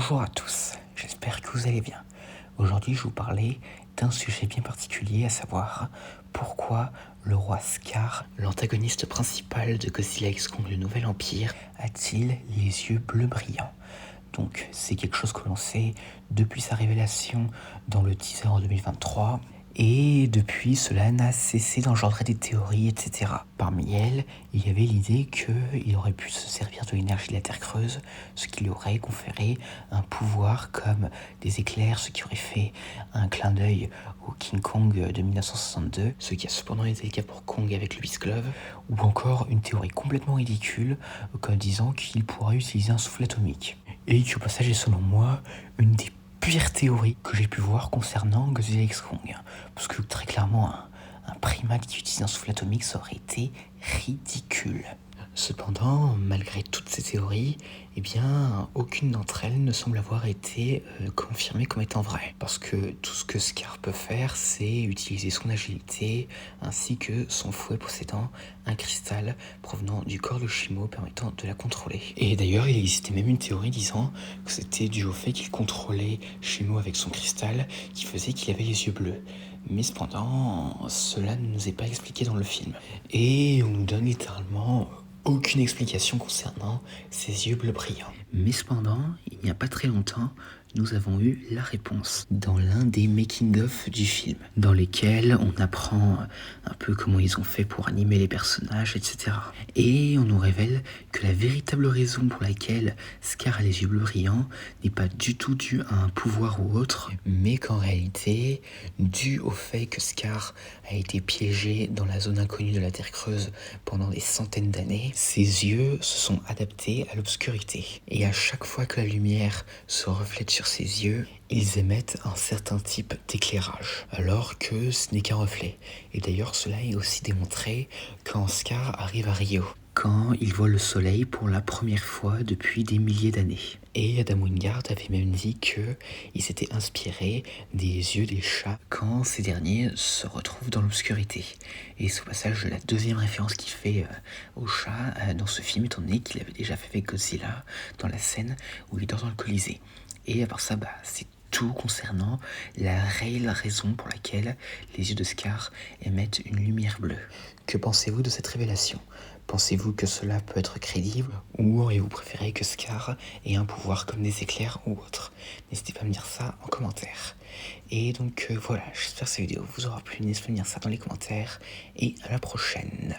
Bonjour à tous, j'espère que vous allez bien. Aujourd'hui, je vais vous parler d'un sujet bien particulier, à savoir pourquoi le roi Scar, l'antagoniste principal de Godzilla x Kong le Nouvel Empire, a-t-il les yeux bleus brillants. Donc, c'est quelque chose que l'on sait depuis sa révélation dans le teaser en 2023. Et depuis, cela n'a cessé d'engendrer des théories, etc. Parmi elles, il y avait l'idée qu'il aurait pu se servir de l'énergie de la Terre creuse, ce qui lui aurait conféré un pouvoir comme des éclairs, ce qui aurait fait un clin d'œil au King Kong de 1962, ce qui a cependant été le cas pour Kong avec le Beast Glove, ou encore une théorie complètement ridicule, comme disant qu'il pourrait utiliser un souffle atomique. Et qui au passage est selon moi une des pire théorie que j'ai pu voir concernant Godzilla x Kong. Parce que très clairement, un primate qui utilise un souffle atomique, ça aurait été ridicule. Cependant, malgré toutes ces théories, aucune d'entre elles ne semble avoir été confirmée comme étant vraie. Parce que tout ce que Scar peut faire, c'est utiliser son agilité ainsi que son fouet possédant un cristal provenant du corps de Shimo permettant de la contrôler. Et d'ailleurs, il existait même une théorie disant que c'était dû au fait qu'il contrôlait Shimo avec son cristal qui faisait qu'il avait les yeux bleus. Mais cependant, cela ne nous est pas expliqué dans le film. Et on nous donne littéralement aucune explication concernant ces yeux bleus brillants. Mais cependant, il n'y a pas très longtemps, nous avons eu la réponse dans l'un des making-of du film, dans lesquels on apprend un peu comment ils ont fait pour animer les personnages, etc. Et on nous révèle que la véritable raison pour laquelle Scar a les yeux bleus brillants n'est pas du tout due à un pouvoir ou autre, mais qu'en réalité, dû au fait que Scar a été piégé dans la zone inconnue de la Terre creuse pendant des centaines d'années, ses yeux se sont adaptés à l'obscurité. Et à chaque fois que la lumière se reflète sur ses yeux, ils émettent un certain type d'éclairage, alors que ce n'est qu'un reflet. Et d'ailleurs, cela est aussi démontré quand Scar arrive à Rio, quand il voit le soleil pour la première fois depuis des milliers d'années. Et Adam Wingard avait même dit qu'il s'était inspiré des yeux des chats quand ces derniers se retrouvent dans l'obscurité. Et c'est au passage la deuxième référence qu'il fait aux chats dans ce film, étant donné qu'il avait déjà fait avec Godzilla dans la scène où il dort dans le Colisée. Et à part ça, c'est tout concernant la réelle raison pour laquelle les yeux de Scar émettent une lumière bleue. Que pensez-vous de cette révélation ? Pensez-vous que cela peut être crédible ou auriez-vous préféré que Scar ait un pouvoir comme des éclairs ou autre ? N'hésitez pas à me dire ça en commentaire. Et donc voilà, j'espère que cette vidéo vous aura plu. N'hésitez pas à me dire ça dans les commentaires et à la prochaine.